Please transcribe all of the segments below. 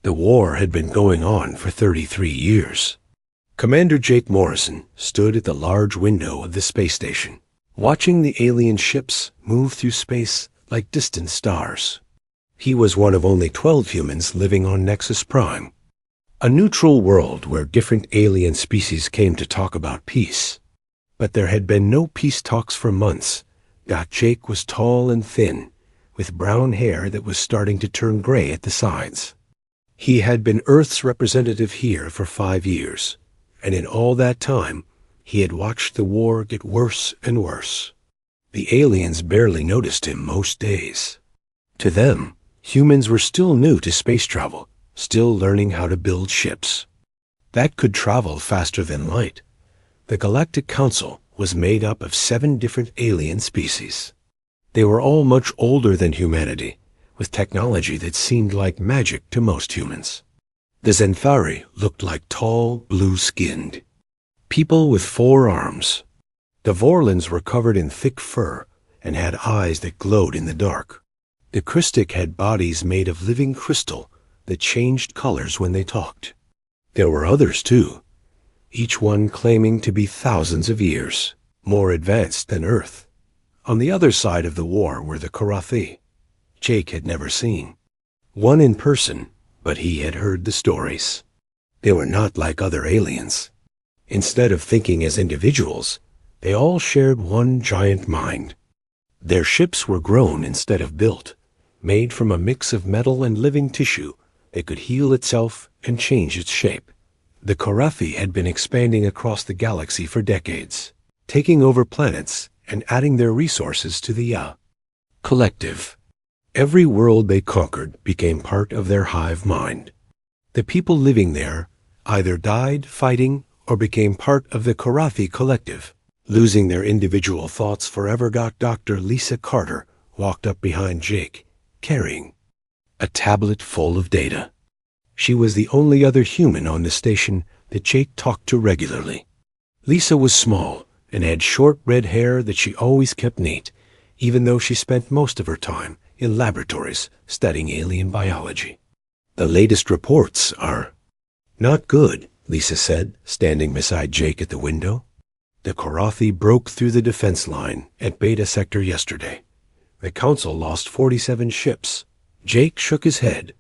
The war had been going on for 33 years. Commander Jake Morrison stood at the large window of the space station, watching the alien ships move through space like distant stars. He was one of only 12 humans living on Nexus Prime, a neutral world where different alien species came to talk about peace. But there had been no peace talks for months. Jake was tall and thin, with brown hair that was starting to turn gray at the sides. He had been Earth's representative here for 5 years, and in all that time, he had watched the war get worse and worse. The aliens barely noticed him most days. To them, humans were still new to space travel, still learning how to build ships that could travel faster than light. The Galactic Council was made up of 7 different alien species. They were all much older than humanity, with technology that seemed like magic to most humans. The Zenthari looked like tall, blue-skinned people with 4 arms. The Vorlons were covered in thick fur and had eyes that glowed in the dark. The Christic had bodies made of living crystal that changed colors when they talked. There were others, too, each one claiming to be thousands of years more advanced than Earth. On the other side of the war were the Karathi. Jake had never seen one in person, but he had heard the stories. They were not like other aliens. Instead of thinking as individuals, they all shared one giant mind. Their ships were grown instead of built, made from a mix of metal and living tissue that could heal itself and change its shape. The Karathi had been expanding across the galaxy for decades, taking over planets and adding their resources to the collective. Every world they conquered became part of their hive mind. The people living there either died fighting or became part of the Karathi collective. Losing their individual thoughts forever, Dr. Lisa Carter walked up behind Jake, carrying a tablet full of data. She was the only other human on the station that Jake talked to regularly. Lisa was small and had short red hair that she always kept neat, even though she spent most of her time in laboratories studying alien biology. The latest reports are not good, Lisa said, standing beside Jake at the window. The Karathi broke through the defense line at Beta Sector yesterday. The Council lost 47 ships. Jake shook his head.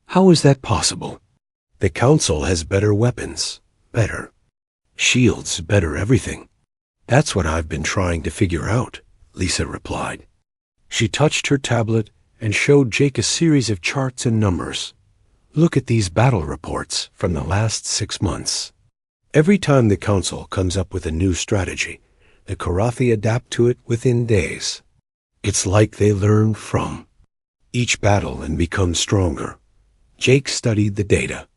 How is that possible? The Council has better weapons, better shields, better everything. That's what I've been trying to figure out, Lisa replied. She touched her tablet and showed Jake a series of charts and numbers. Look at these battle reports from the last 6 months. Every time the Council comes up with a new strategy, the Karathi adapt to it within days. It's like they learn from each battle and become stronger. Jake studied the data.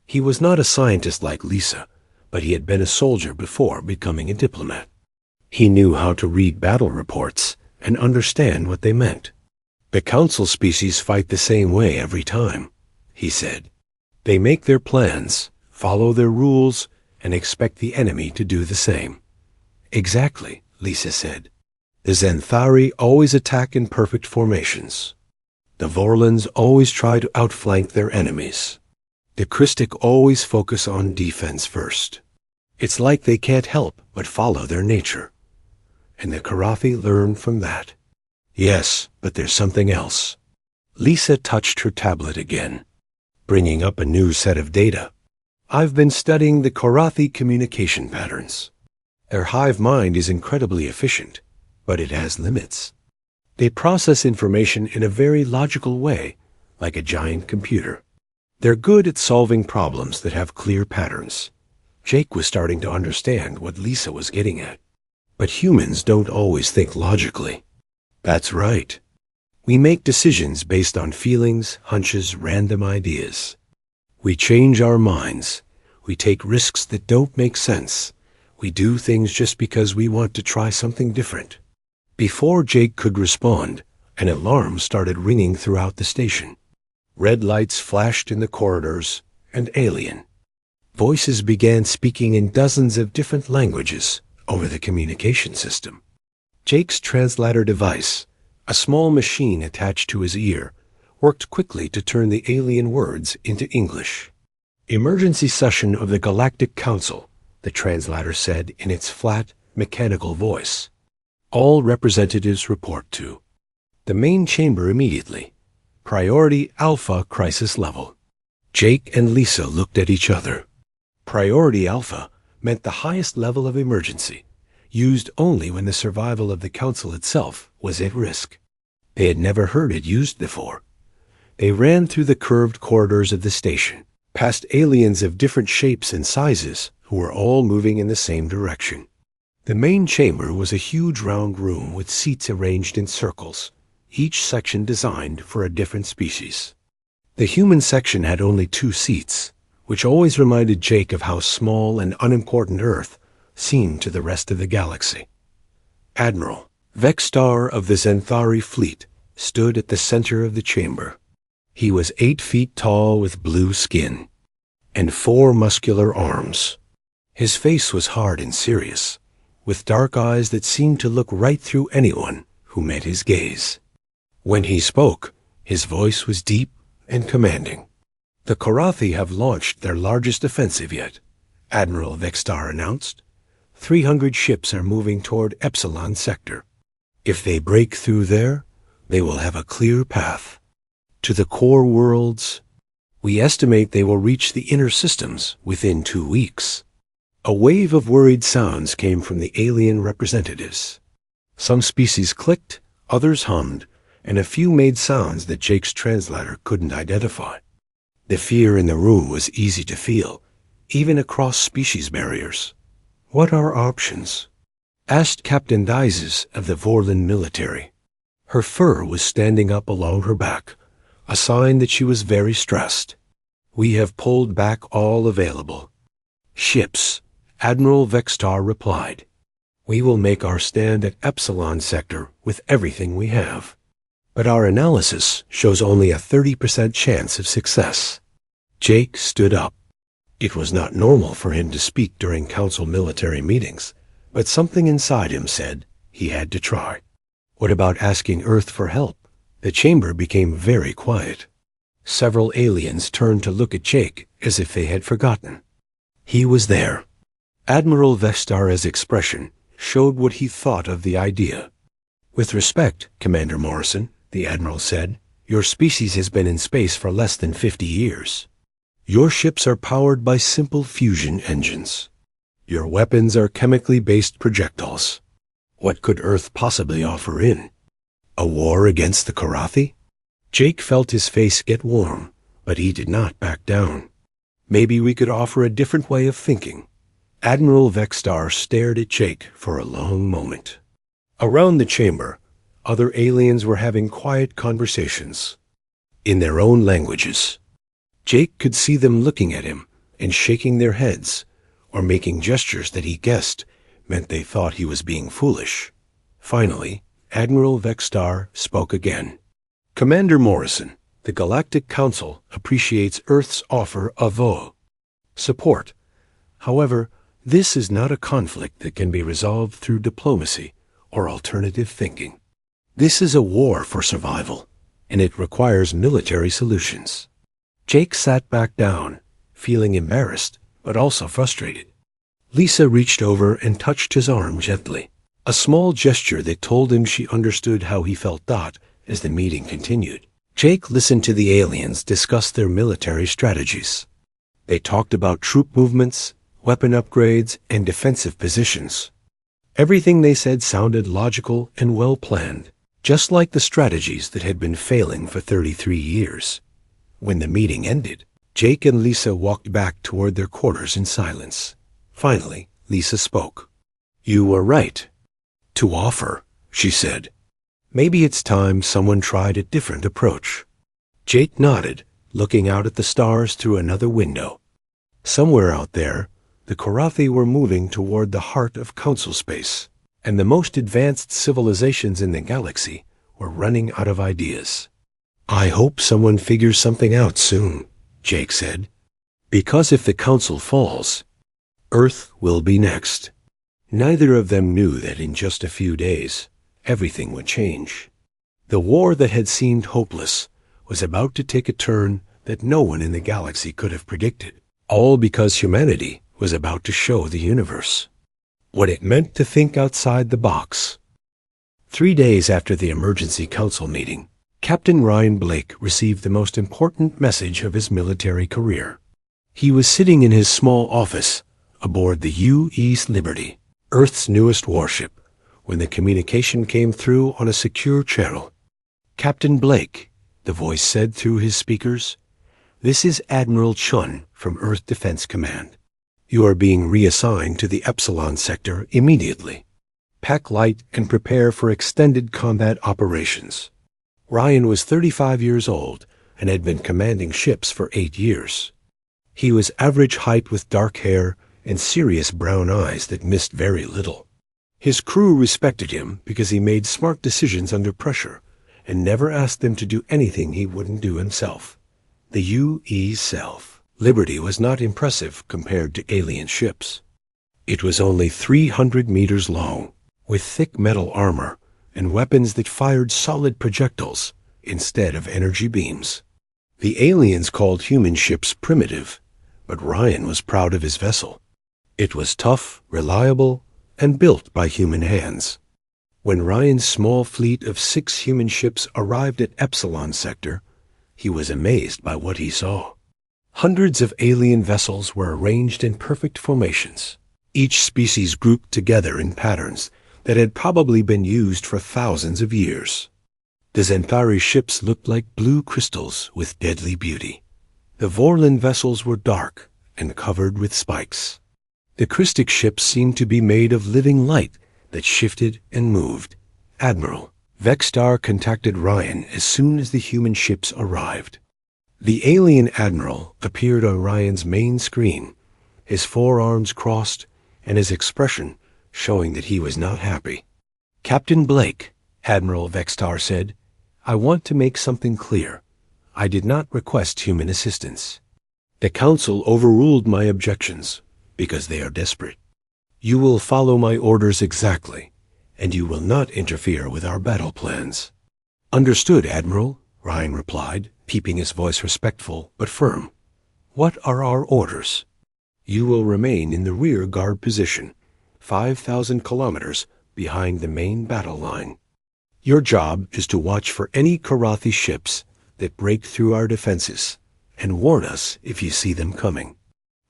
He was not a scientist like Lisa, but he had been a soldier before becoming a diplomat. He knew how to read battle reports and understand what they meant. The Council species fight the same way every time, he said. They make their plans, follow their rules, and expect the enemy to do the same. Exactly, Lisa said. The Zenthari always attack in perfect formations. The Vorlons always try to outflank their enemies. The Christic always focus on defense first. It's like they can't help but follow their nature. And the Karathi learn from that. Yes, but there's something else. Lisa touched her tablet again, bringing up a new set of data. I've been studying the Karathi communication patterns. Their hive mind is incredibly efficient, but it has limits. They process information in a very logical way, like a giant computer. They're good at solving problems that have clear patterns. Jake was starting to understand what Lisa was getting at. But humans don't always think logically. That's right. We make decisions based on feelings, hunches, random ideas. We change our minds. We take risks that don't make sense. We do things just because we want to try something different. Before Jake could respond, an alarm started ringing throughout the station. Red lights flashed in the corridors, and alien voices began speaking in dozens of different languages over the communication system. Jake's translator device, a small machine attached to his ear, worked quickly to turn the alien words into English. "Emergency session of the Galactic Council," the translator said in its flat, mechanical voice. "All representatives report to the main chamber immediately. Priority Alpha crisis level." Jake and Lisa looked at each other. Priority Alpha meant the highest level of emergency, used only when the survival of the Council itself was at risk. They had never heard it used before. They ran through the curved corridors of the station, past aliens of different shapes and sizes who were all moving in the same direction. The main chamber was a huge round room with seats arranged in circles, each section designed for a different species. The human section had only 2 seats, which always reminded Jake of how small and unimportant Earth seemed to the rest of the galaxy. Admiral Vextar of the Zenthari fleet stood at the center of the chamber. He was 8 feet tall with blue skin and 4 muscular arms. His face was hard and serious, with dark eyes that seemed to look right through anyone who met his gaze. When he spoke, his voice was deep and commanding. "The Korathi have launched their largest offensive yet," Admiral Vextar announced. 300 ships are moving toward Epsilon Sector. If they break through there, they will have a clear path to the core worlds. We estimate they will reach the inner systems within 2 weeks. A wave of worried sounds came from the alien representatives. Some species clicked, others hummed, and a few made sounds that Jake's translator couldn't identify. The fear in the room was easy to feel, even across species barriers. "What are options?" asked Captain Dizes of the Vorlin military. Her fur was standing up along her back, a sign that she was very stressed. "We have pulled back all available ships," Admiral Vextar replied. "We will make our stand at Epsilon Sector with everything we have. But our analysis shows only a 30% chance of success." Jake stood up. It was not normal for him to speak during Council military meetings, but something inside him said he had to try. "What about asking Earth for help?" The chamber became very quiet. Several aliens turned to look at Jake as if they had forgotten. He was there. Admiral Vextar's expression showed what he thought of the idea. "With respect, Commander Morrison," the Admiral said, "your species has been in space for less than 50 years. Your ships are powered by simple fusion engines. Your weapons are chemically based projectiles. What could Earth possibly offer in? A war against the Korathi?" Jake felt his face get warm, but he did not back down. "Maybe we could offer a different way of thinking." Admiral Vextar stared at Jake for a long moment. Around the chamber, other aliens were having quiet conversations in their own languages. Jake could see them looking at him and shaking their heads or making gestures that he guessed meant they thought he was being foolish. Finally, Admiral Vextar spoke again. "Commander Morrison, the Galactic Council appreciates Earth's offer of support. However, this is not a conflict that can be resolved through diplomacy or alternative thinking. This is a war for survival, and it requires military solutions." Jake sat back down, feeling embarrassed, but also frustrated. Lisa reached over and touched his arm gently, a small gesture that told him she understood how he felt. As the meeting continued, Jake listened to the aliens discuss their military strategies. They talked about troop movements, weapon upgrades, and defensive positions. Everything they said sounded logical and well-planned, just like the strategies that had been failing for 33 years. When the meeting ended, Jake and Lisa walked back toward their quarters in silence. Finally, Lisa spoke. "You were right to offer," she said. "Maybe it's time someone tried a different approach." Jake nodded, looking out at the stars through another window. Somewhere out there, the Korathi were moving toward the heart of Council space, and the most advanced civilizations in the galaxy were running out of ideas. "I hope someone figures something out soon," Jake said. "Because if the Council falls, Earth will be next." Neither of them knew that in just a few days, everything would change. The war that had seemed hopeless was about to take a turn that no one in the galaxy could have predicted, all because humanity was about to show the universe what it meant to think outside the box. 3 days after the emergency council meeting, Captain Ryan Blake received the most important message of his military career. He was sitting in his small office aboard the U.S. Liberty, Earth's newest warship, when the communication came through on a secure channel. "Captain Blake," the voice said through his speakers, "this is Admiral Chun from Earth Defense Command. You are being reassigned to the Epsilon sector immediately. Pack light and prepare for extended combat operations." Ryan was 35 years old and had been commanding ships for 8 years. He was average height with dark hair and serious brown eyes that missed very little. His crew respected him because he made smart decisions under pressure and never asked them to do anything he wouldn't do himself. The U.S. Liberty was not impressive compared to alien ships. It was only 300 meters long, with thick metal armor and weapons that fired solid projectiles instead of energy beams. The aliens called human ships primitive, but Ryan was proud of his vessel. It was tough, reliable, and built by human hands. When Ryan's small fleet of 6 human ships arrived at Epsilon sector, he was amazed by what he saw. Hundreds of alien vessels were arranged in perfect formations, each species grouped together in patterns that had probably been used for thousands of years. The Xanthari ships looked like blue crystals with deadly beauty. The Vorlon vessels were dark and covered with spikes. The Christic ships seemed to be made of living light that shifted and moved. Admiral Vextar contacted Ryan as soon as the human ships arrived. The alien admiral appeared on Ryan's main screen, his forearms crossed and his expression showing that he was not happy. "Captain Blake," Admiral Vextar said, "I want to make something clear. I did not request human assistance. The Council overruled my objections because they are desperate. You will follow my orders exactly, and you will not interfere with our battle plans." "Understood, Admiral," Ryan replied, keeping his voice respectful but firm. "What are our orders?" "You will remain in the rear guard position, 5,000 kilometers behind the main battle line. Your job is to watch for any Karathi ships that break through our defenses, and warn us if you see them coming."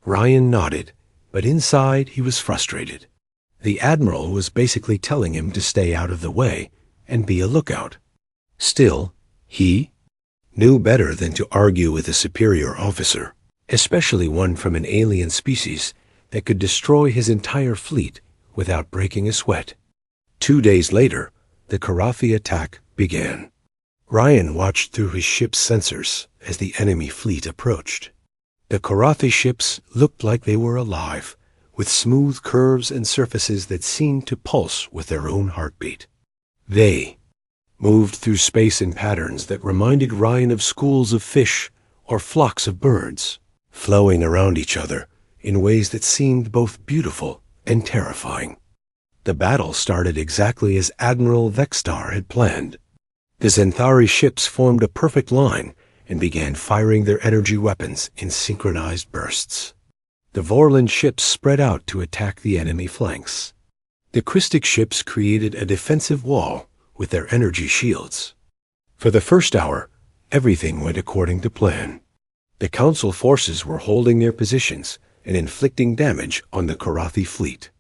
Ryan nodded, but inside he was frustrated. The Admiral was basically telling him to stay out of the way and be a lookout. Still, he knew better than to argue with a superior officer, especially one from an alien species that could destroy his entire fleet without breaking a sweat. 2 days later, the Karathi attack began. Ryan watched through his ship's sensors as the enemy fleet approached. The Karathi ships looked like they were alive, with smooth curves and surfaces that seemed to pulse with their own heartbeat. They moved through space in patterns that reminded Ryan of schools of fish or flocks of birds, flowing around each other in ways that seemed both beautiful and terrifying. The battle started exactly as Admiral Vextar had planned. The Xanthari ships formed a perfect line and began firing their energy weapons in synchronized bursts. The Vorlon ships spread out to attack the enemy flanks. The Christic ships created a defensive wall with their energy shields. For the first hour, everything went according to plan. The Council forces were holding their positions and inflicting damage on the Karathi fleet.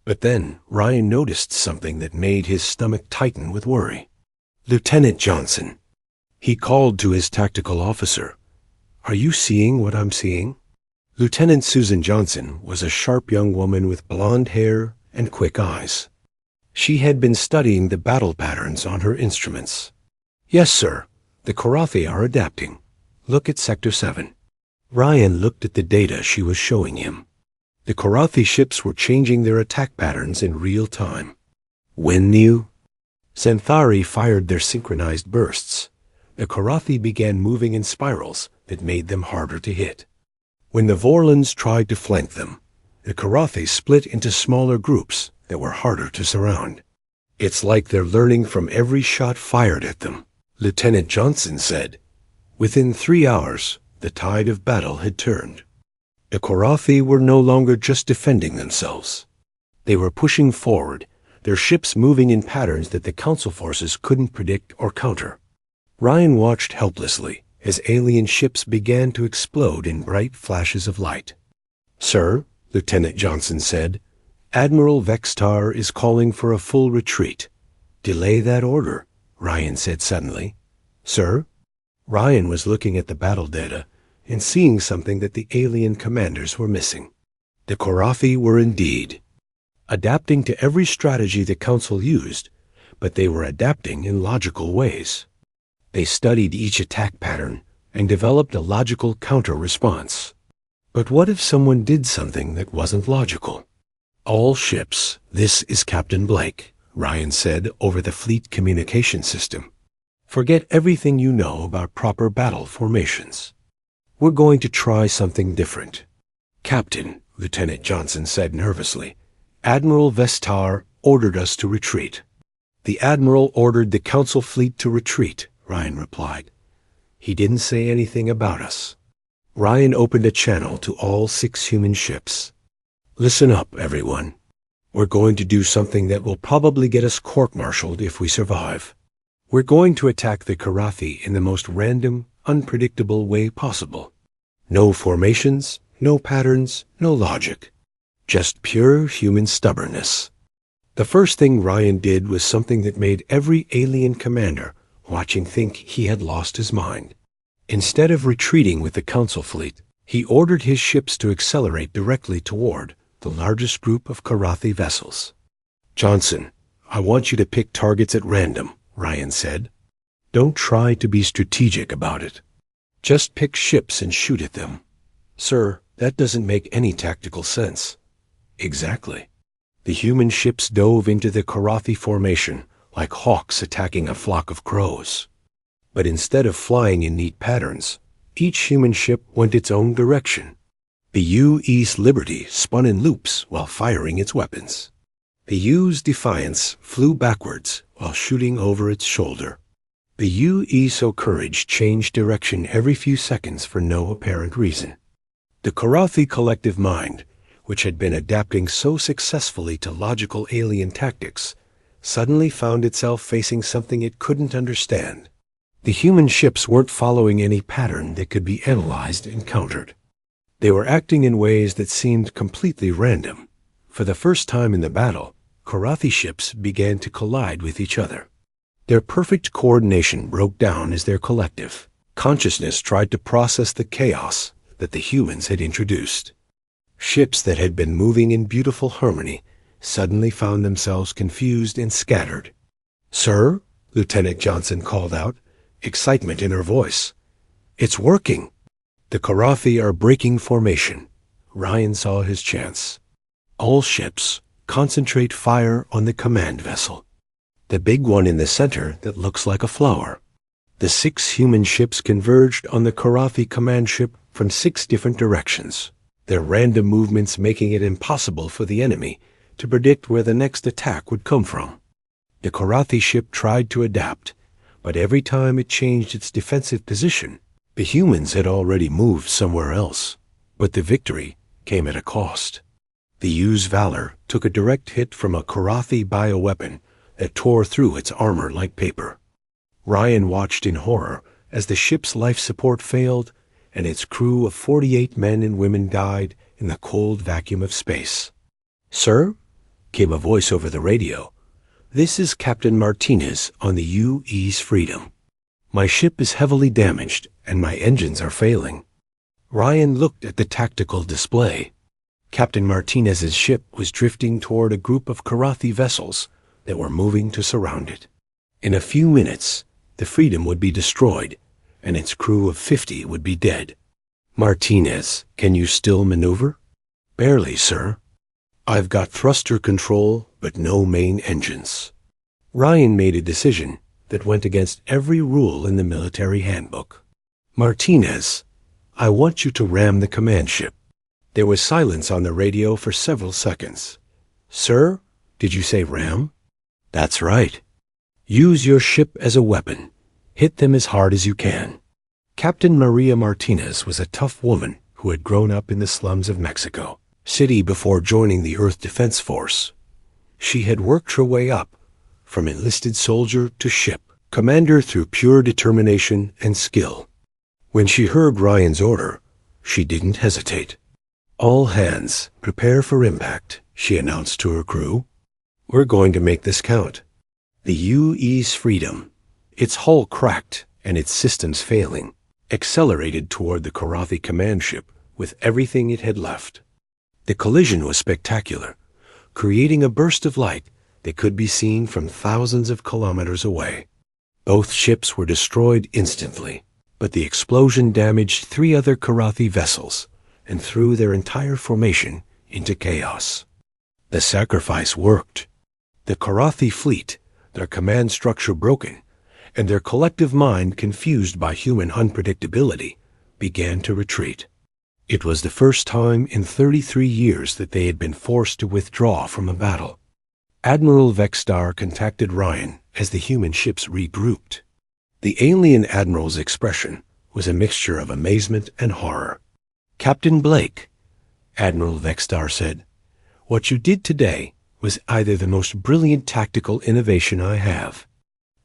But then Ryan noticed something that made his stomach tighten with worry. "Lieutenant Johnson." He called to his tactical officer. "Are you seeing what I'm seeing?" Lieutenant Susan Johnson was a sharp young woman with blonde hair and quick eyes. She had been studying the battle patterns on her instruments. "Yes, sir. The Karathi are adapting. Look at Sector 7. Ryan looked at the data she was showing him. The Karathi ships were changing their attack patterns in real time. When new Xanthari fired their synchronized bursts, the Karathi began moving in spirals that made them harder to hit. When the Vorlons tried to flank them, the Karathi split into smaller groups that were harder to surround. "It's like they're learning from every shot fired at them," Lieutenant Johnson said. Within 3 hours, the tide of battle had turned. The Korathi were no longer just defending themselves. They were pushing forward, their ships moving in patterns that the Council forces couldn't predict or counter. Ryan watched helplessly as alien ships began to explode in bright flashes of light. "Sir," Lieutenant Johnson said, "Admiral Vextar is calling for a full retreat." "Delay that order," Ryan said suddenly. "Sir?" Ryan was looking at the battle data and seeing something that the alien commanders were missing. The Korathi were indeed adapting to every strategy the Council used, but they were adapting in logical ways. They studied each attack pattern and developed a logical counter-response. But what if someone did something that wasn't logical? "All ships, this is Captain Blake," Ryan said over the fleet communication system. "Forget everything you know about proper battle formations. We're going to try something different." "Captain," Lieutenant Johnson said nervously, "Admiral Vestar ordered us to retreat." "The Admiral ordered the Council fleet to retreat," Ryan replied. "He didn't say anything about us." Ryan opened a channel to all 6 human ships. "Listen up, everyone. We're going to do something that will probably get us court-martialed if we survive. We're going to attack the Korathi in the most random, unpredictable way possible. No formations, no patterns, no logic. Just pure human stubbornness." The first thing Ryan did was something that made every alien commander watching think he had lost his mind. Instead of retreating with the Council fleet, he ordered his ships to accelerate directly toward the largest group of Korathi vessels. "Johnson, I want you to pick targets at random," Ryan said. "Don't try to be strategic about it. Just pick ships and shoot at them." "Sir, that doesn't make any tactical sense." "Exactly." The human ships dove into the Korathi formation like hawks attacking a flock of crows. But instead of flying in neat patterns, each human ship went its own direction. The U.S. Liberty spun in loops while firing its weapons. The U.'s Defiance flew backwards while shooting over its shoulder. The U.S. Courage changed direction every few seconds for no apparent reason. The Korathi collective mind, which had been adapting so successfully to logical alien tactics, suddenly found itself facing something it couldn't understand. The human ships weren't following any pattern that could be analyzed and countered. They were acting in ways that seemed completely random. For the first time in the battle, Korathi ships began to collide with each other. Their perfect coordination broke down as their collective consciousness tried to process the chaos that the humans had introduced. Ships that had been moving in beautiful harmony suddenly found themselves confused and scattered. "Sir," Lieutenant Johnson called out, excitement in her voice. "It's working. The Korathi are breaking formation." Ryan saw his chance. "All ships, concentrate fire on the command vessel. The big one in the center that looks like a flower." The 6 human ships converged on the Korathi command ship from 6 different directions, their random movements making it impossible for the enemy to predict where the next attack would come from. The Korathi ship tried to adapt, but every time it changed its defensive position, the humans had already moved somewhere else. But the victory came at a cost. The U's Valor took a direct hit from a Korathi bioweapon that tore through its armor like paper. Ryan watched in horror as the ship's life support failed and its crew of 48 men and women died in the cold vacuum of space. "Sir," came a voice over the radio, "this is Captain Martinez on the U.S. Freedom. My ship is heavily damaged and my engines are failing." Ryan looked at the tactical display. Captain Martinez's ship was drifting toward a group of Korathi vessels that were moving to surround it. In a few minutes, the Freedom would be destroyed, and its crew of 50 would be dead. "Martinez, can you still maneuver?" "Barely, sir. I've got thruster control, but no main engines." Ryan made a decision that went against every rule in the military handbook. "Martinez, I want you to ram the command ship." There was silence on the radio for several seconds. "Sir, did you say ram?" "That's right. Use your ship as a weapon. Hit them as hard as you can." Captain Maria Martinez was a tough woman who had grown up in the slums of Mexico City before joining the Earth Defense Force. She had worked her way up, from enlisted soldier to ship commander through pure determination and skill. When she heard Ryan's order, she didn't hesitate. "All hands, prepare for impact," she announced to her crew. "We're going to make this count." The UE's Freedom, its hull cracked and its systems failing, accelerated toward the Karathi command ship with everything it had left. The collision was spectacular, creating a burst of light that could be seen from thousands of kilometers away. Both ships were destroyed instantly, but the explosion damaged 3 other Karathi vessels and threw their entire formation into chaos. The sacrifice worked. The Karathi fleet, their command structure broken, and their collective mind confused by human unpredictability, began to retreat. It was the first time in 33 years that they had been forced to withdraw from a battle. Admiral Vextar contacted Ryan as the human ships regrouped. The alien admiral's expression was a mixture of amazement and horror. "Captain Blake," Admiral Vextar said, "what you did today was either the most brilliant tactical innovation I have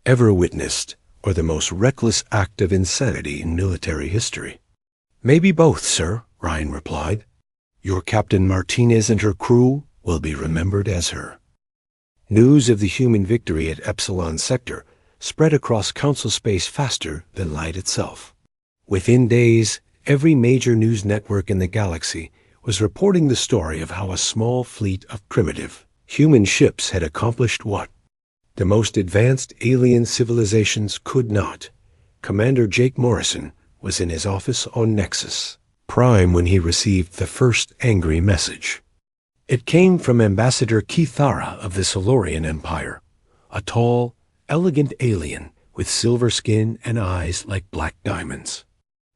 ever witnessed or the most reckless act of insanity in military history." "Maybe both, sir," Ryan replied. "Your Captain Martinez and her crew will be remembered as her." News of the human victory at Epsilon Sector spread across Council space faster than light itself. Within days, every major news network in the galaxy was reporting the story of how a small fleet of primitive, human ships had accomplished what the most advanced alien civilizations could not. Commander Jake Morrison was in his office on Nexus Prime when he received the first angry message. It came from Ambassador Kithara of the Solorian Empire, a tall, elegant alien with silver skin and eyes like black diamonds.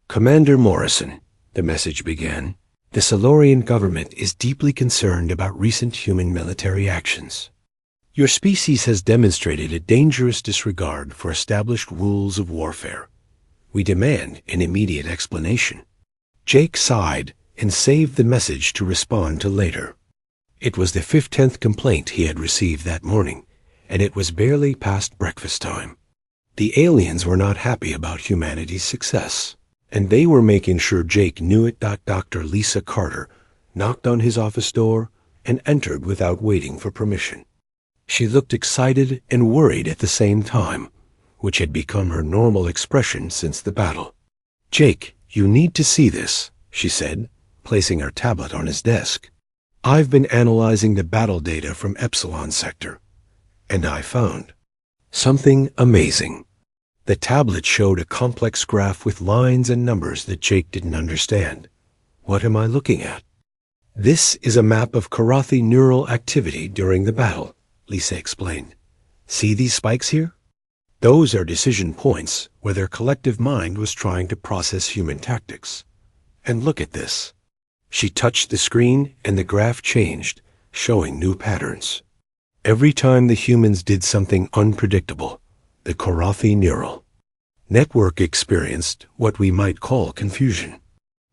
"Commander Morrison," the message began, "the Solorian government is deeply concerned about recent human military actions. Your species has demonstrated a dangerous disregard for established rules of warfare. We demand an immediate explanation." Jake sighed and saved the message to respond to later. It was the 15th complaint he had received that morning, and it was barely past breakfast time. The aliens were not happy about humanity's success, and they were making sure Jake knew it. Dr. Lisa Carter knocked on his office door and entered without waiting for permission. She looked excited and worried at the same time, which had become her normal expression since the battle. "Jake, you need to see this," she said, placing her tablet on his desk. "I've been analyzing the battle data from Epsilon Sector, and I found something amazing." The tablet showed a complex graph with lines and numbers that Jake didn't understand. "What am I looking at?" "This is a map of Karathi neural activity during the battle," Lisa explained. "See these spikes here? Those are decision points where their collective mind was trying to process human tactics. And look at this." She touched the screen and the graph changed, showing new patterns. Every time the humans did something unpredictable, the Karathi neural network experienced what we might call confusion.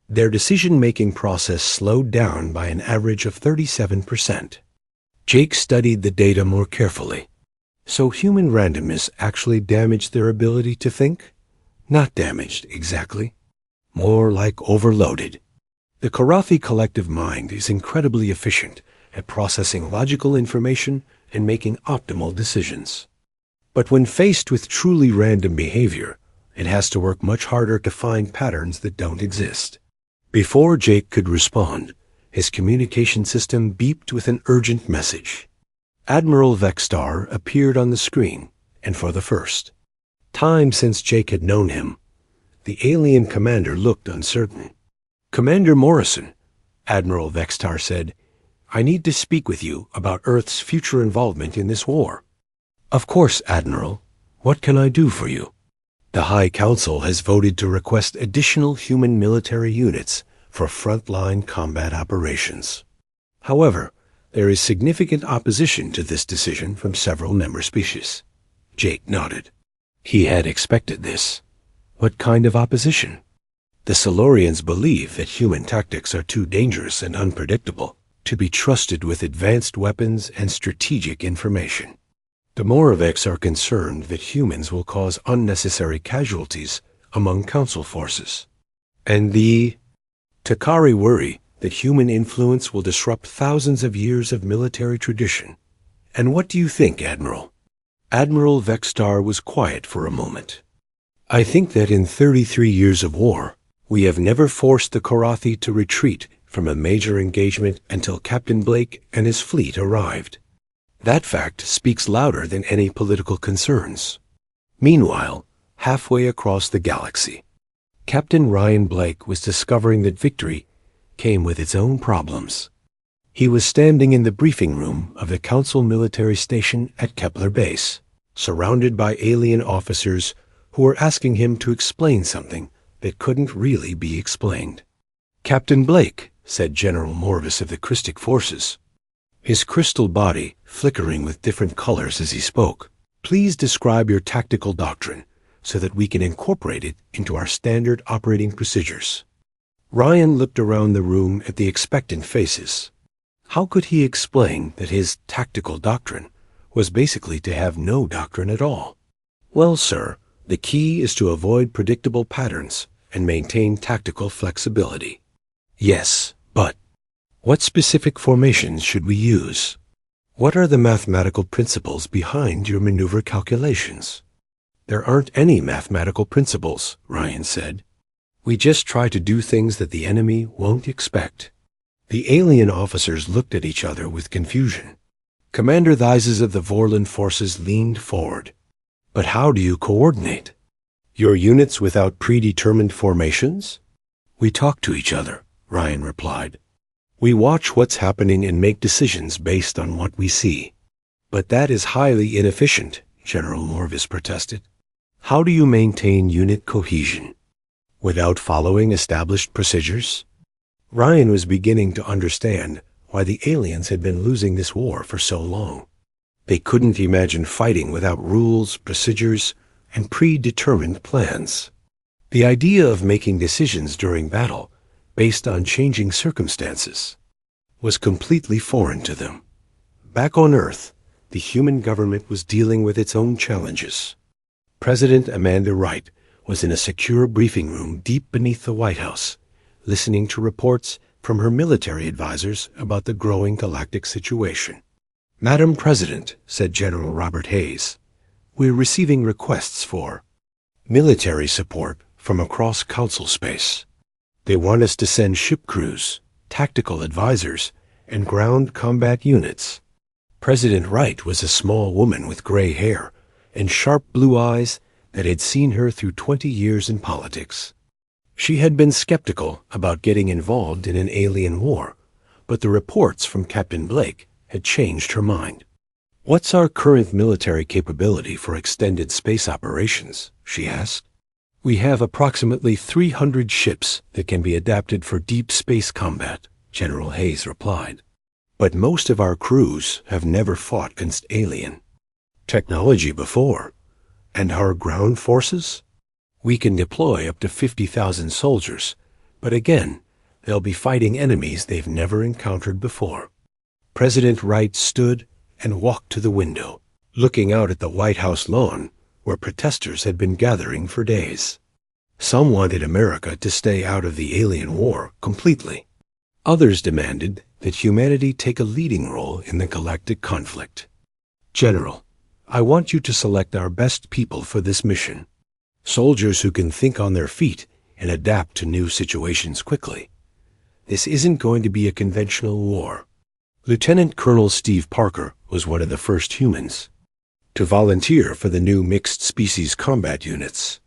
Their decision-making process slowed down by an average of 37%. Jake studied the data more carefully. So human randomness actually damaged their ability to think? Not damaged, exactly. More like overloaded. The Karathi collective mind is incredibly efficient at processing logical information and making optimal decisions. But when faced with truly random behavior, it has to work much harder to find patterns that don't exist. Before Jake could respond, his communication system beeped with an urgent message. Admiral Vextar appeared on the screen, and for the first time since Jake had known him, the alien commander looked uncertain. "Commander Morrison," Admiral Vextar said, "I need to speak with you about Earth's future involvement in this war." "Of course, Admiral. What can I do for you?" "The High Council has voted to request additional human military units for frontline combat operations. However, there is significant opposition to this decision from several member species." Jake nodded. He had expected this. What kind of opposition? The Silurians believe that human tactics are too dangerous and unpredictable to be trusted with advanced weapons and strategic information. The Moraveks are concerned that humans will cause unnecessary casualties among Council forces. And the Takari worry that human influence will disrupt thousands of years of military tradition. And what do you think, Admiral? Admiral Vextar was quiet for a moment. I think that in 33 years of war, we have never forced the Korathi to retreat from a major engagement until Captain Blake and his fleet arrived. That fact speaks louder than any political concerns. Meanwhile, halfway across the galaxy, Captain Ryan Blake was discovering that victory came with its own problems. He was standing in the briefing room of the Council military station at Kepler Base, surrounded by alien officers who were asking him to explain something that couldn't really be explained. Captain Blake, said General Morvis of the Christic Forces, his crystal body flickering with different colors as he spoke, please describe your tactical doctrine so that we can incorporate it into our standard operating procedures. Ryan looked around the room at the expectant faces. How could he explain that his tactical doctrine was basically to have no doctrine at all? Well, sir, the key is to avoid predictable patterns and maintain tactical flexibility. Yes, but what specific formations should we use? What are the mathematical principles behind your maneuver calculations? There aren't any mathematical principles, Ryan said. We just try to do things that the enemy won't expect. The alien officers looked at each other with confusion. Commander Theises of the Vorlon forces leaned forward. But how do you coordinate? Your units without predetermined formations? We talk to each other, Ryan replied. We watch what's happening and make decisions based on what we see. But that is highly inefficient, General Morvis protested. How do you maintain unit cohesion? Without following established procedures? Ryan was beginning to understand why the aliens had been losing this war for so long. They couldn't imagine fighting without rules, procedures, and predetermined plans. The idea of making decisions during battle based on changing circumstances was completely foreign to them. Back on Earth, the human government was dealing with its own challenges. President Amanda Wright was in a secure briefing room deep beneath the White House, listening to reports from her military advisors about the growing galactic situation. Madam President, said General Robert Hayes, we're receiving requests for military support from across Council space. They want us to send ship crews, tactical advisors, and ground combat units. President Wright was a small woman with gray hair and sharp blue eyes that had seen her through 20 years in politics. She had been skeptical about getting involved in an alien war, but the reports from Captain Blake had changed her mind. What's our current military capability for extended space operations? She asked. We have approximately 300 ships that can be adapted for deep space combat, General Hayes replied. But most of our crews have never fought against alien technology before. And our ground forces? We can deploy up to 50,000 soldiers, but again, they'll be fighting enemies they've never encountered before. President Wright stood and walked to the window, looking out at the White House lawn where protesters had been gathering for days. Some wanted America to stay out of the alien war completely. Others demanded that humanity take a leading role in the galactic conflict. General, I want you to select our best people for this mission. Soldiers who can think on their feet and adapt to new situations quickly. This isn't going to be a conventional war. Lieutenant Colonel Steve Parker was one of the first humans to volunteer for the new mixed species combat units.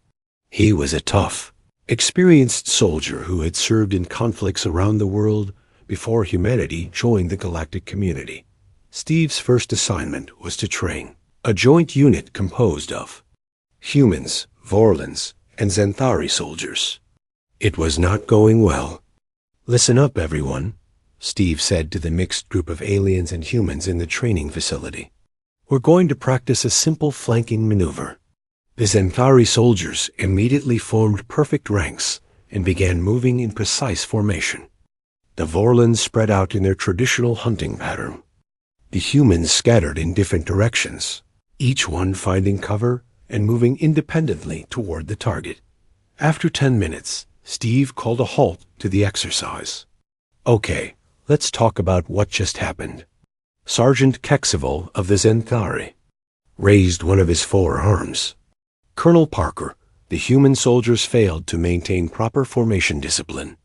He was a tough, experienced soldier who had served in conflicts around the world before humanity joined the galactic community. Steve's first assignment was to train a joint unit composed of humans, Vorlons, and Xanthari soldiers. It was not going well. Listen up, everyone, Steve said to the mixed group of aliens and humans in the training facility. We're going to practice a simple flanking maneuver. The Zenthari soldiers immediately formed perfect ranks and began moving in precise formation. The Vorlons spread out in their traditional hunting pattern. The humans scattered in different directions, each one finding cover and moving independently toward the target. After 10 minutes, Steve called a halt to the exercise. "Okay, let's talk about what just happened." Sergeant Kexival of the Zenthari raised one of his 4 arms. "Colonel Parker, the human soldiers failed to maintain proper formation discipline,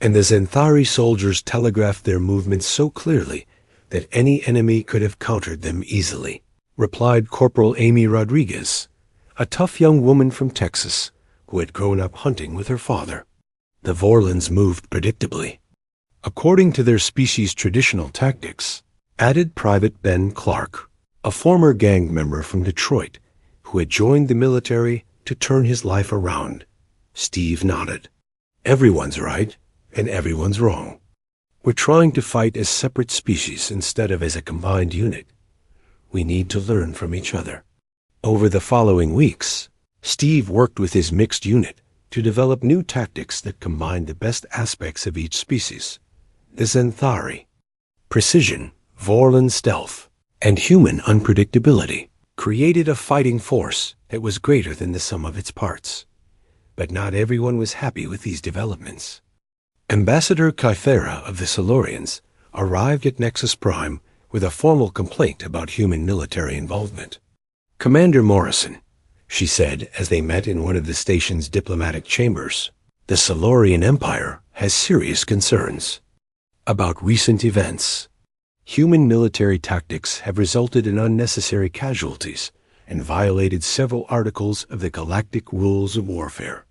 and the Zenthari soldiers telegraphed their movements so clearly that any enemy could have countered them easily," replied Corporal Amy Rodriguez, a tough young woman from Texas who had grown up hunting with her father. The Vorlons moved predictably, according to their species' traditional tactics, added Private Ben Clark, a former gang member from Detroit who had joined the military to turn his life around. Steve nodded. "Everyone's right, and everyone's wrong. We're trying to fight as separate species instead of as a combined unit. We need to learn from each other." Over the following weeks, Steve worked with his mixed unit to develop new tactics that combined the best aspects of each species: the Zenthari, precision, Vorlon stealth, and human unpredictability, created a fighting force that was greater than the sum of its parts. But not everyone was happy with these developments. Ambassador Kythera of the Silurians arrived at Nexus Prime with a formal complaint about human military involvement. "Commander Morrison," she said as they met in one of the station's diplomatic chambers, "the Silurian Empire has serious concerns about recent events. Human military tactics have resulted in unnecessary casualties and violated several articles of the Galactic Rules of Warfare."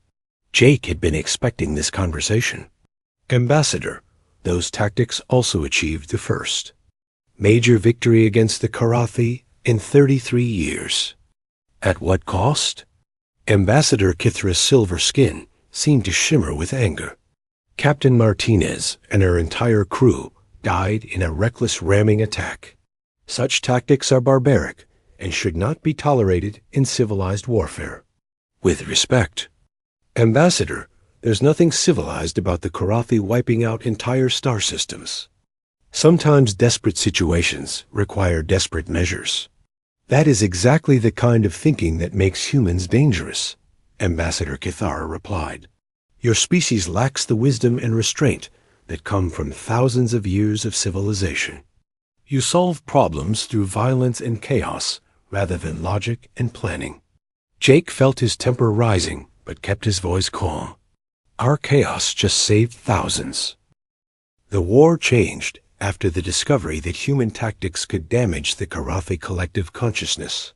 Jake had been expecting this conversation. "Ambassador, those tactics also achieved the first major victory against the Karathi in 33 years. At what cost?" Ambassador Kithra's silver skin seemed to shimmer with anger. "Captain Martinez and her entire crew died in a reckless ramming attack. Such tactics are barbaric and should not be tolerated in civilized warfare. With respect, Ambassador, there's nothing civilized about the Karathi wiping out entire star systems. Sometimes desperate situations require desperate measures. That is exactly the kind of thinking that makes humans dangerous," Ambassador Kithara replied. "Your species lacks the wisdom and restraint that come from thousands of years of civilization. You solve problems through violence and chaos rather than logic and planning." Jake felt his temper rising, but kept his voice calm. "Our chaos just saved thousands." The war changed after the discovery that human tactics could damage the Karathi collective consciousness.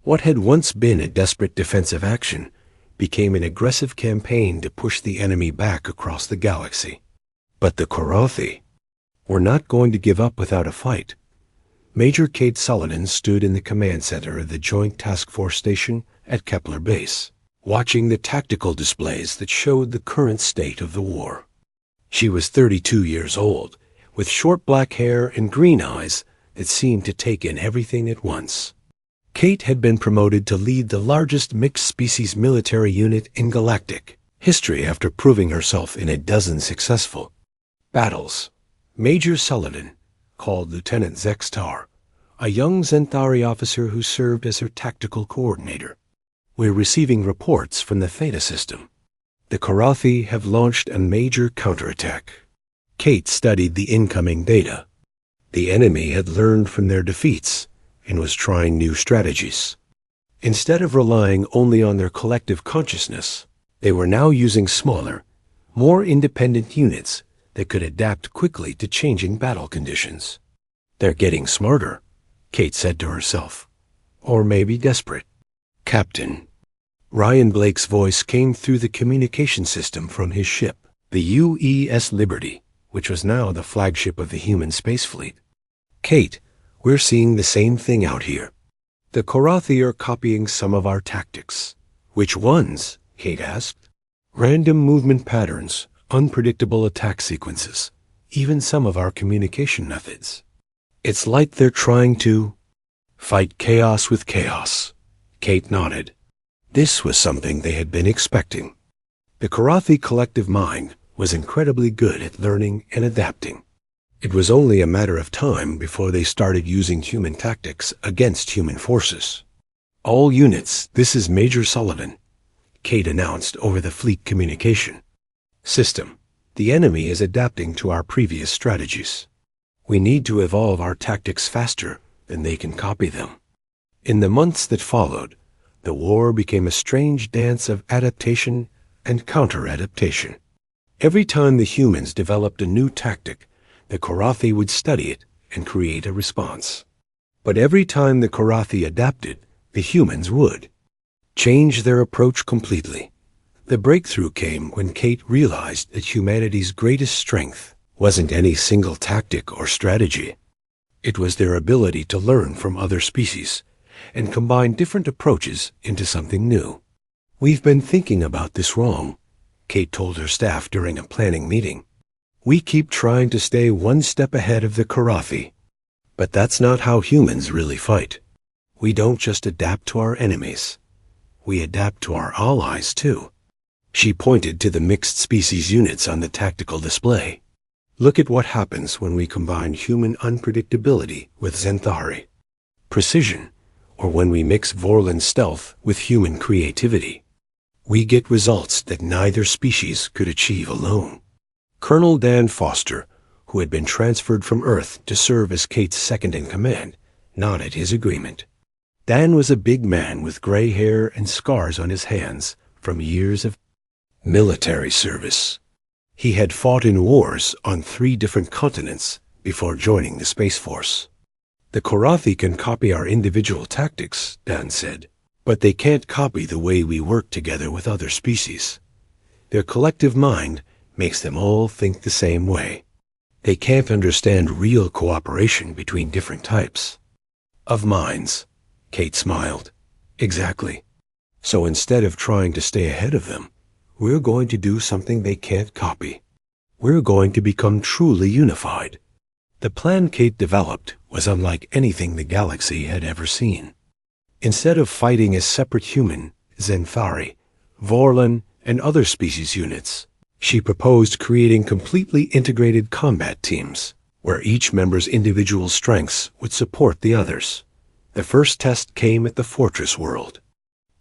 What had once been a desperate defensive action became an aggressive campaign to push the enemy back across the galaxy. But the Karathi were not going to give up without a fight. Major Kate Sullivan stood in the command center of the Joint Task Force Station at Kepler Base, watching the tactical displays that showed the current state of the war. She was 32 years old, with short black hair and green eyes that seemed to take in everything at once. Kate had been promoted to lead the largest mixed-species military unit in galactic history after proving herself in a dozen successful battles. Major Sullivan called Lieutenant Zextar, a young Zenthari officer who served as her tactical coordinator. "We're receiving reports from the Theta system. The Karathi have launched a major counterattack." Kate studied the incoming data. The enemy had learned from their defeats and was trying new strategies. Instead of relying only on their collective consciousness, they were now using smaller, more independent units that could adapt quickly to changing battle conditions. "They're getting smarter," Kate said to herself. "Or maybe desperate." "Captain." Ryan Blake's voice came through the communication system from his ship, the UES Liberty, which was now the flagship of the human space fleet. "Kate, we're seeing the same thing out here. The Karathi are copying some of our tactics." "Which ones?" Kate asked. "Random movement patterns, unpredictable attack sequences, even some of our communication methods. It's like they're trying to fight chaos with chaos." Kate nodded. This was something they had been expecting. The Karathi collective mind was incredibly good at learning and adapting. It was only a matter of time before they started using human tactics against human forces. "All units, this is Major Sullivan," Kate announced over the fleet communication system. "The enemy is adapting to our previous strategies. We need to evolve our tactics faster than they can copy them." In the months that followed, the war became a strange dance of adaptation and counter-adaptation. Every time the humans developed a new tactic, the Karathi would study it and create a response. But every time the Karathi adapted, the humans would change their approach completely. The breakthrough came when Kate realized that humanity's greatest strength wasn't any single tactic or strategy. It was their ability to learn from other species and combine different approaches into something new. "We've been thinking about this wrong," Kate told her staff during a planning meeting. "We keep trying to stay one step ahead of the Karathi. But that's not how humans really fight. We don't just adapt to our enemies. We adapt to our allies, too." She pointed to the mixed species units on the tactical display. "Look at what happens when we combine human unpredictability with Xanthari precision, or when we mix Vorlon stealth with human creativity. We get results that neither species could achieve alone." Colonel Dan Foster, who had been transferred from Earth to serve as Kate's second-in-command, nodded his agreement. Dan was a big man with gray hair and scars on his hands from years of military service. He had fought in wars on 3 different continents before joining the Space Force. "The Karathi can copy our individual tactics," Dan said, "but they can't copy the way we work together with other species. Their collective mind makes them all think the same way. They can't understand real cooperation between different types of minds." Kate smiled. "Exactly. So instead of trying to stay ahead of them, we're going to do something they can't copy. We're going to become truly unified." The plan Kate developed was unlike anything the galaxy had ever seen. Instead of fighting as separate human, Xanthari, Vorlon, and other species units, she proposed creating completely integrated combat teams, where each member's individual strengths would support the others. The first test came at the fortress world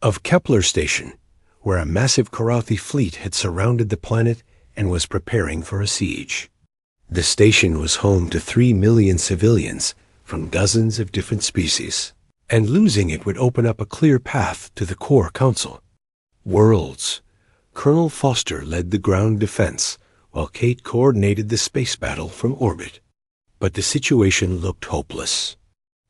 of Kepler Station, where a massive Karathi fleet had surrounded the planet and was preparing for a siege. The station was home to 3 million civilians from dozens of different species, and losing it would open up a clear path to the core council. Worlds. Colonel Foster led the ground defense, while Kate coordinated the space battle from orbit. But the situation looked hopeless.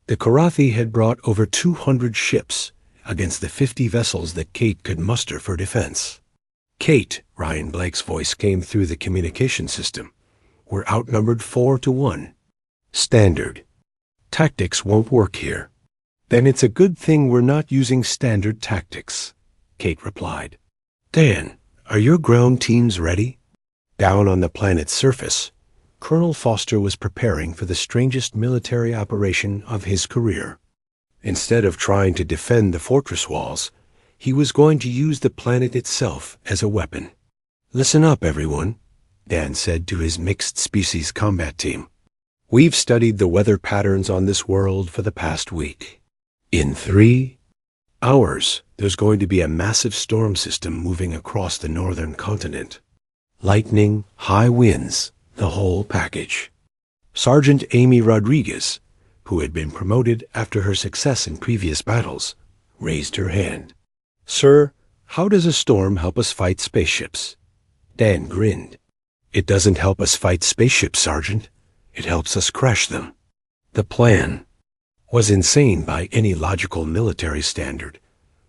The Karathi had brought over 200 ships against the 50 vessels that Kate could muster for defense. "Kate," Ryan Blake's voice came through the communication system, "we're outnumbered 4-1. Standard tactics won't work here." "Then it's a good thing we're not using standard tactics," Kate replied. "Dan, are your ground teams ready?" Down on the planet's surface, Colonel Foster was preparing for the strangest military operation of his career. Instead of trying to defend the fortress walls, he was going to use the planet itself as a weapon. "Listen up, everyone," Dan said to his mixed species combat team. "We've studied the weather patterns on this world for the past week. In 3 hours, there's going to be a massive storm system moving across the northern continent. Lightning, high winds, the whole package." Sergeant Amy Rodriguez, who had been promoted after her success in previous battles, raised her hand. "Sir, how does a storm help us fight spaceships?" Dan grinned. "It doesn't help us fight spaceships, Sergeant. It helps us crash them." The plan was insane by any logical military standard,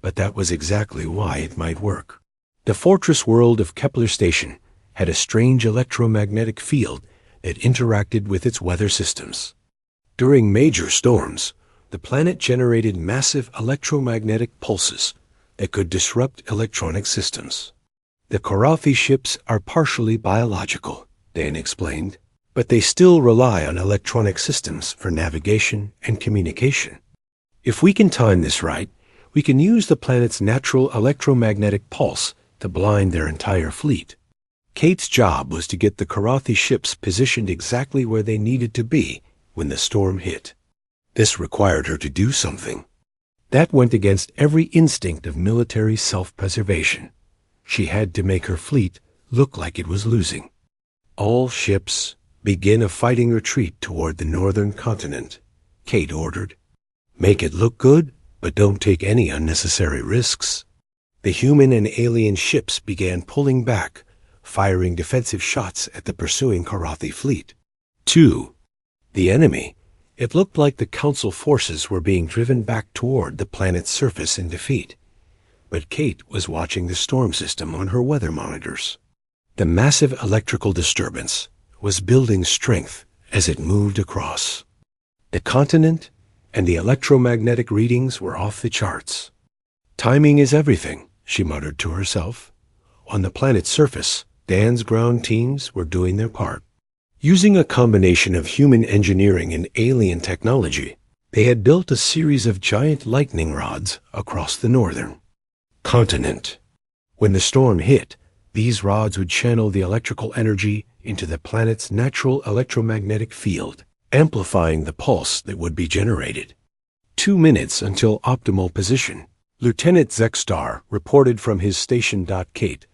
but that was exactly why it might work. The fortress world of Kepler Station had a strange electromagnetic field that interacted with its weather systems. During major storms, the planet generated massive electromagnetic pulses that could disrupt electronic systems. "The Karathi ships are partially biological," Dan explained, "but they still rely on electronic systems for navigation and communication. If we can time this right, We can use the planet's natural electromagnetic pulse to blind their entire fleet. Kate's job was to get the Karathi ships positioned exactly where they needed to be when the storm hit. This required her to do something that went against every instinct of military self-preservation. She had to make her fleet look like it was losing. All ships begin a fighting retreat toward the northern continent, Kate ordered. Make it look good, but don't take any unnecessary risks. The human and alien ships began pulling back, firing defensive shots at the pursuing Karathi fleet. 2. The enemy. It looked like the Council forces were being driven back toward the planet's surface in defeat. But Kate was watching the storm system on her weather monitors. The massive electrical disturbance was building strength as it moved across the continent, and the electromagnetic readings were off the charts. Timing is everything, she muttered to herself. On the planet's surface, Dan's ground teams were doing their part. Using a combination of human engineering and alien technology, they had built a series of giant lightning rods across the northern continent. When the storm hit, these rods would channel the electrical energy into the planet's natural electromagnetic field, amplifying the pulse that would be generated. 2 minutes until optimal position. Lieutenant Zexstar reported from his station. Kate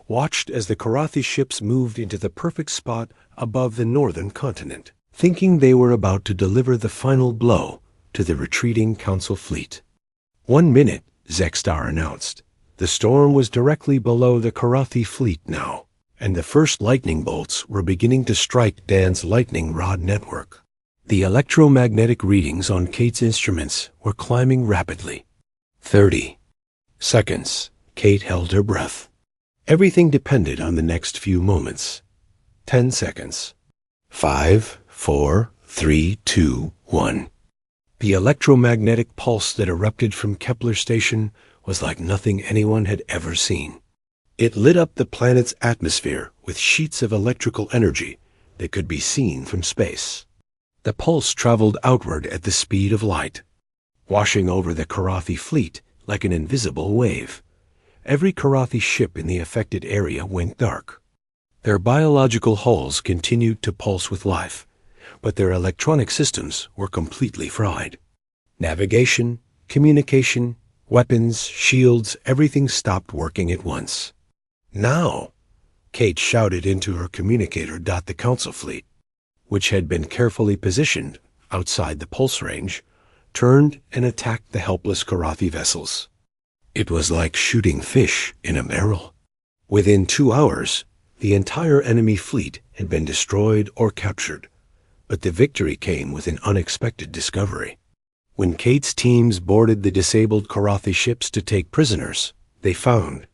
watched as the Karathi ships moved into the perfect spot above the northern continent, thinking they were about to deliver the final blow to the retreating Council fleet. 1 minute, Zexstar announced. The storm was directly below the Karathi fleet now, and the first lightning bolts were beginning to strike Dan's lightning rod network. The electromagnetic readings on Kate's instruments were climbing rapidly. 30 seconds. Kate held her breath. Everything depended on the next few moments. 10 seconds. 5, 4, 3, 2, 1. The electromagnetic pulse that erupted from Kepler Station was like nothing anyone had ever seen. It lit up the planet's atmosphere with sheets of electrical energy that could be seen from space. The pulse traveled outward at the speed of light, washing over the Karathi fleet like an invisible wave. Every Karathi ship in the affected area went dark. Their biological hulls continued to pulse with life, but their electronic systems were completely fried. Navigation, communication, weapons, shields, everything stopped working at once. Now, Kate shouted into her communicator. The Council fleet, which had been carefully positioned outside the pulse range, turned and attacked the helpless Karathi vessels. It was like shooting fish in a barrel. Within 2 hours, the entire enemy fleet had been destroyed or captured, but the victory came with an unexpected discovery. When Kate's teams boarded the disabled Karathi ships to take prisoners, they found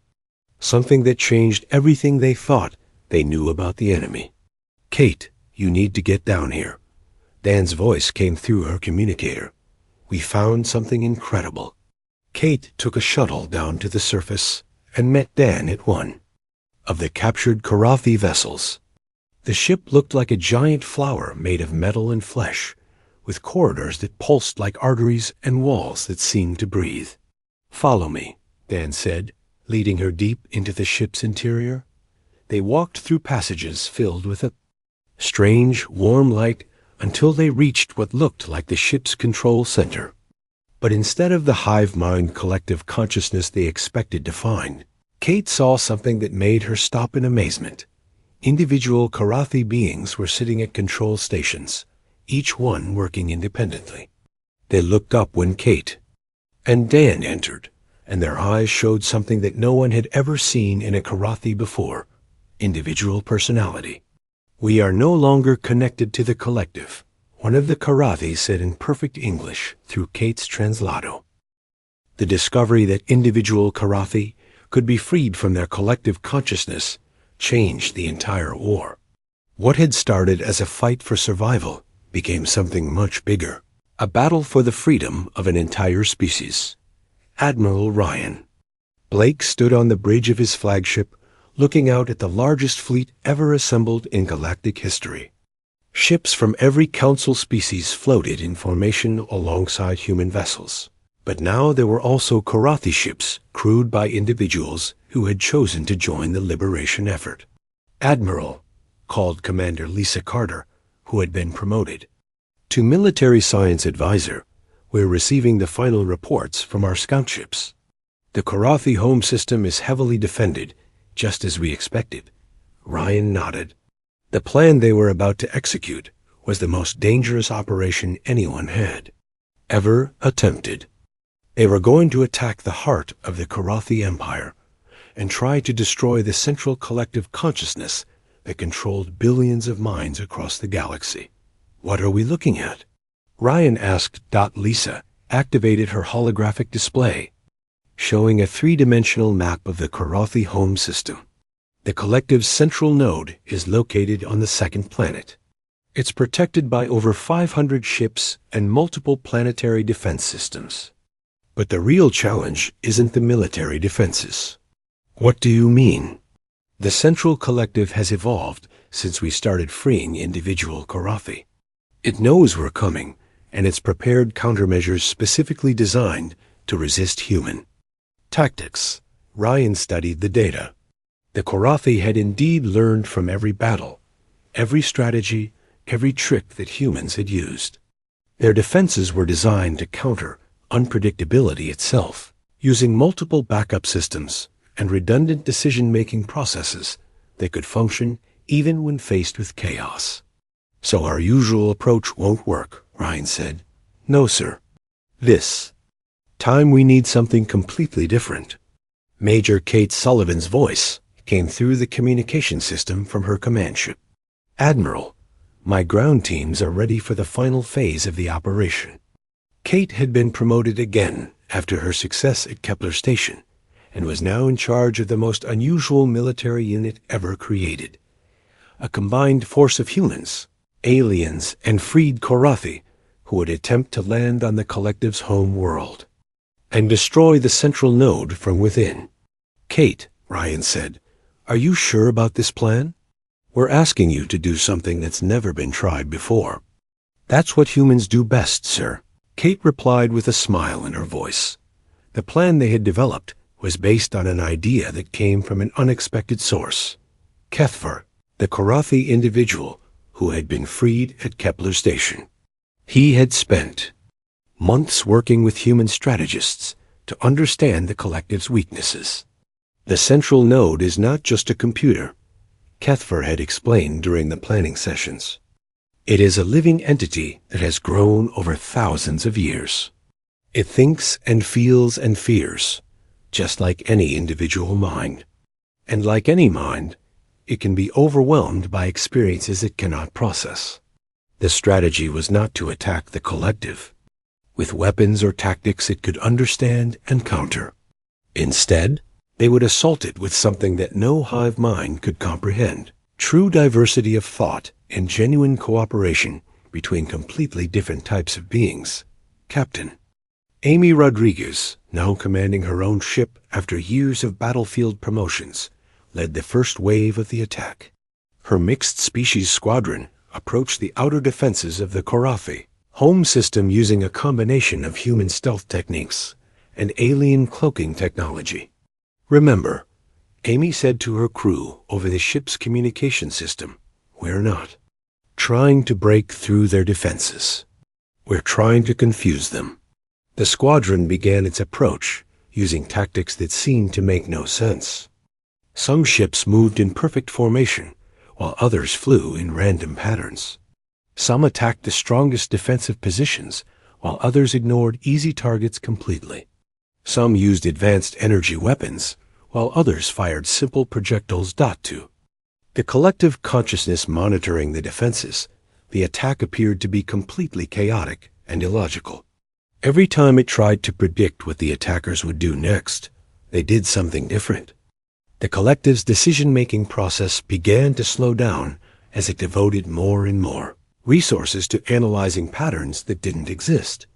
something that changed everything they thought they knew about the enemy. Kate, you need to get down here. Dan's voice came through her communicator. We found something incredible. Kate took a shuttle down to the surface and met Dan at one of the captured Karathi vessels. The ship looked like a giant flower made of metal and flesh, with corridors that pulsed like arteries and walls that seemed to breathe. Follow me, Dan said, leading her deep into the ship's interior. They walked through passages filled with a strange, warm light until they reached what looked like the ship's control center. But instead of the hive-mind collective consciousness they expected to find, Kate saw something that made her stop in amazement. Individual Karathi beings were sitting at control stations, each one working independently. They looked up when Kate and Dan entered, and their eyes showed something that no one had ever seen in a Karathi before: individual personality. We are no longer connected to the collective, one of the Karathi said in perfect English through Kate's translato. The discovery that individual Karathi could be freed from their collective consciousness changed the entire war. What had started as a fight for survival became something much bigger, a battle for the freedom of an entire species. Admiral Ryan. Blake stood on the bridge of his flagship, looking out at the largest fleet ever assembled in galactic history. Ships from every council species floated in formation alongside human vessels. But now there were also Karathi ships crewed by individuals who had chosen to join the liberation effort. Admiral, called Commander Lisa Carter, who had been promoted. To Military Science Advisor, we're receiving the final reports from our scout ships. The Karathi home system is heavily defended, just as we expected. Ryan nodded. The plan they were about to execute was the most dangerous operation anyone had ever attempted. They were going to attack the heart of the Karathi Empire and try to destroy the central collective consciousness that controlled billions of minds across the galaxy. What are we looking at? Ryan asked. Lisa activated her holographic display, showing a three-dimensional map of the Karathi home system. The collective's central node is located on the second planet. It's protected by over 500 ships and multiple planetary defense systems. But the real challenge isn't the military defenses. What do you mean? The central collective has evolved since we started freeing individual Karathi. It knows we're coming, and it's prepared countermeasures specifically designed to resist human tactics. Ryan studied the data. The Karathi had indeed learned from every battle, every strategy, every trick that humans had used. Their defenses were designed to counter unpredictability itself, using multiple backup systems and redundant decision-making processes that could function even when faced with chaos. So our usual approach won't work, Ryan said. No, sir. This time we need something completely different. Major Kate Sullivan's voice came through the communication system from her command ship. Admiral, my ground teams are ready for the final phase of the operation. Kate had been promoted again after her success at Kepler Station and was now in charge of the most unusual military unit ever created. A combined force of humans, aliens, and freed Karathi who would attempt to land on the collective's home world and destroy the central node from within. Kate, Ryan said, are you sure about this plan? We're asking you to do something that's never been tried before. That's what humans do best, sir. Kate replied with a smile in her voice. The plan they had developed was based on an idea that came from an unexpected source. Kethvar, the Karathi individual who had been freed at Kepler Station. He had spent months working with human strategists to understand the collective's weaknesses. The central node is not just a computer, Kethvar had explained during the planning sessions. It is a living entity that has grown over thousands of years. It thinks and feels and fears, just like any individual mind. And like any mind, it can be overwhelmed by experiences it cannot process. The strategy was not to attack the collective with weapons or tactics it could understand and counter. Instead, they would assault it with something that no hive mind could comprehend. True diversity of thought and genuine cooperation between completely different types of beings. Captain Amy Rodriguez, now commanding her own ship after years of battlefield promotions, led the first wave of the attack. Her mixed-species squadron approached the outer defenses of the Karathi home system using a combination of human stealth techniques and alien cloaking technology. Remember, Amy said to her crew over the ship's communication system, we're not trying to break through their defenses. We're trying to confuse them. The squadron began its approach using tactics that seemed to make no sense. Some ships moved in perfect formation, while others flew in random patterns. Some attacked the strongest defensive positions, while others ignored easy targets completely. Some used advanced energy weapons, while others fired simple projectiles. The collective consciousness monitoring the defenses, the attack appeared to be completely chaotic and illogical. Every time it tried to predict what the attackers would do next, they did something different. The collective's decision-making process began to slow down as it devoted more and more resources to analyzing patterns that didn't exist.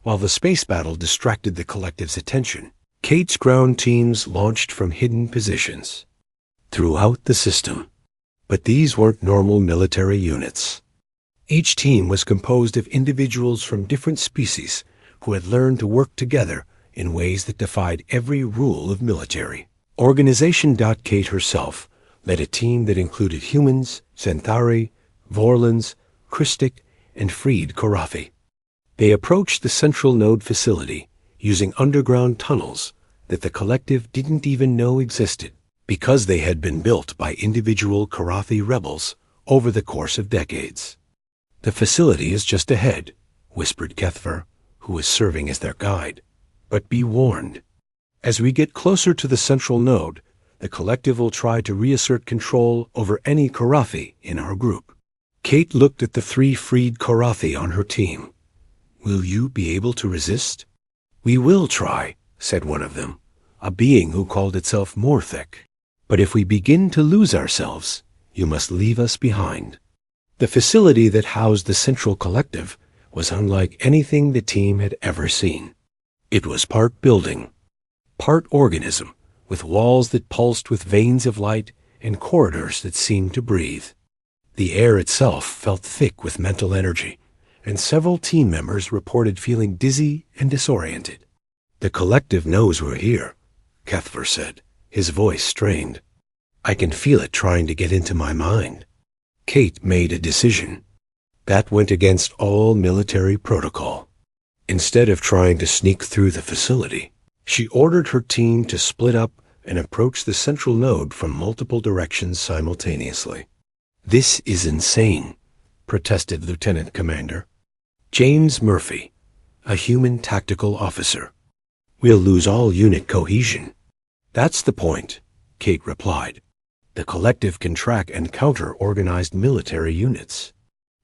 While the space battle distracted the collective's attention, Kate's ground teams launched from hidden positions throughout the system. But these weren't normal military units. Each team was composed of individuals from different species, who had learned to work together in ways that defied every rule of military organization. Kate herself led a team that included humans, Centauri, Vorlons, Christic, and freed Korathi. They approached the central node facility using underground tunnels that the collective didn't even know existed because they had been built by individual Korathi rebels over the course of decades. "The facility is just ahead," whispered Kethver, who was serving as their guide. "But be warned. As we get closer to the central node, the collective will try to reassert control over any Korathi in our group." Kate looked at the 3 freed Korathi on her team. "Will you be able to resist?" "We will try," said one of them, a being who called itself Morthic. "But if we begin to lose ourselves, you must leave us behind." The facility that housed the central collective was unlike anything the team had ever seen. It was part building, part organism, with walls that pulsed with veins of light and corridors that seemed to breathe. The air itself felt thick with mental energy, and several team members reported feeling dizzy and disoriented. "The collective knows we're here," Kethver said, his voice strained. "I can feel it trying to get into my mind." Kate made a decision. That went against all military protocol. Instead of trying to sneak through the facility, she ordered her team to split up and approach the central node from multiple directions simultaneously. "This is insane," protested Lieutenant Commander James Murphy, a human tactical officer. "We'll lose all unit cohesion." "That's the point," Kate replied. "The collective can track and counter organized military units,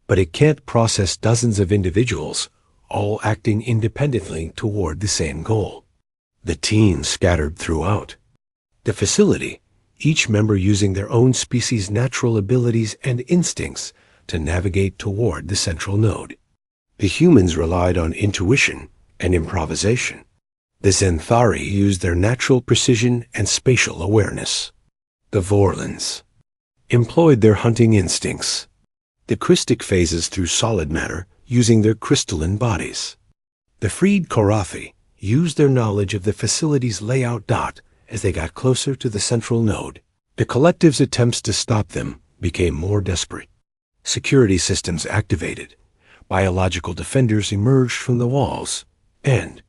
but it can't process dozens of individuals all acting independently toward the same goal." The team scattered throughout the facility, each member using their own species' natural abilities and instincts to navigate toward the central node. The humans relied on intuition and improvisation. The Centauri used their natural precision and spatial awareness. The Vorlons employed their hunting instincts. The Christic phases through solid matter using their crystalline bodies. The freed Korathi used their knowledge of the facility's layout. As they got closer to the central node, the collective's attempts to stop them became more desperate. Security systems activated, biological defenders emerged from the walls, and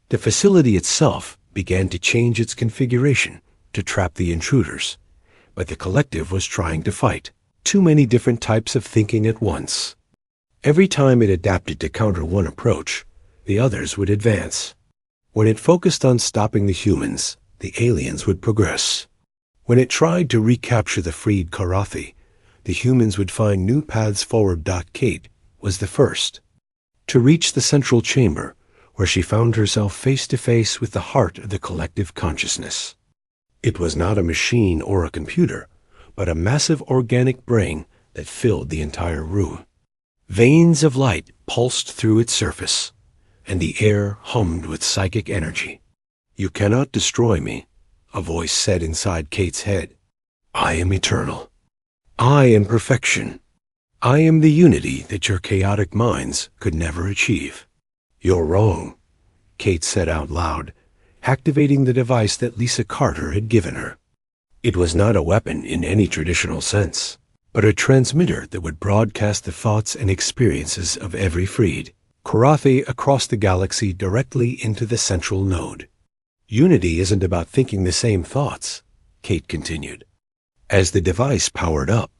the facility itself began to change its configuration to trap the intruders. But the collective was trying to fight too many different types of thinking at once. Every time it adapted to counter one approach, the others would advance. When it focused on stopping the humans, the aliens would progress. When it tried to recapture the freed Korathi, the humans would find new paths forward. Kate was the first to reach the central chamber, where she found herself face to face with the heart of the collective consciousness. It was not a machine or a computer, but a massive organic brain that filled the entire room. Veins of light pulsed through its surface, and the air hummed with psychic energy. "You cannot destroy me," a voice said inside Kate's head. "I am eternal. I am perfection. I am the unity that your chaotic minds could never achieve." "You're wrong," Kate said out loud, activating the device that Lisa Carter had given her. It was not a weapon in any traditional sense, but a transmitter that would broadcast the thoughts and experiences of every freed Korathi across the galaxy directly into the central node. "Unity isn't about thinking the same thoughts," Kate continued. As the device powered up,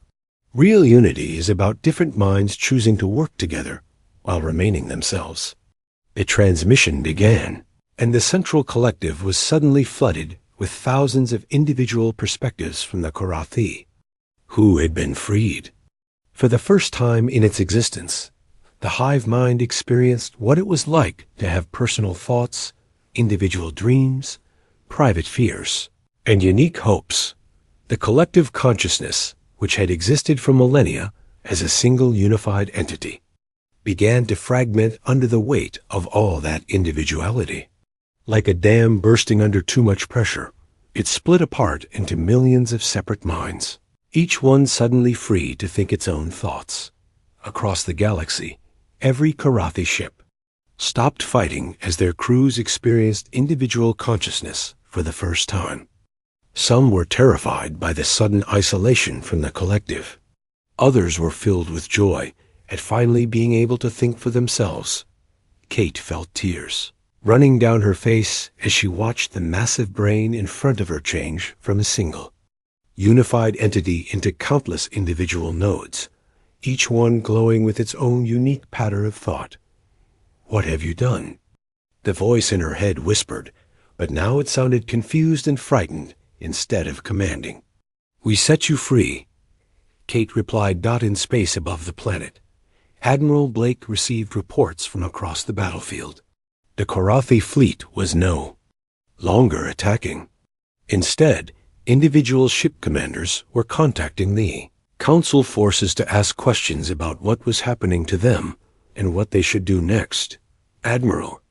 real unity is about different minds choosing to work together while remaining themselves. The transmission began, and the central collective was suddenly flooded with thousands of individual perspectives from the Korathi, who had been freed. For the first time in its existence, the hive mind experienced what it was like to have personal thoughts, individual dreams, private fears, and unique hopes. The collective consciousness, which had existed for millennia as a single unified entity, began to fragment under the weight of all that individuality. Like a dam bursting under too much pressure, it split apart into millions of separate minds, each one suddenly free to think its own thoughts. Across the galaxy, every Korathi ship, stopped fighting as their crews experienced individual consciousness for the first time. Some were terrified by the sudden isolation from the collective. Others were filled with joy at finally being able to think for themselves. Kate felt tears running down her face as she watched the massive brain in front of her change from a single, unified entity into countless individual nodes, each one glowing with its own unique pattern of thought. "What have you done?" The voice in her head whispered, but now it sounded confused and frightened instead of commanding. "We set you free," Kate replied. In space above the planet, Admiral Blake received reports from across the battlefield. The Korathi fleet was no longer attacking. Instead, individual ship commanders were contacting the Council forces to ask questions about what was happening to them and what they should do next. "Admiral,"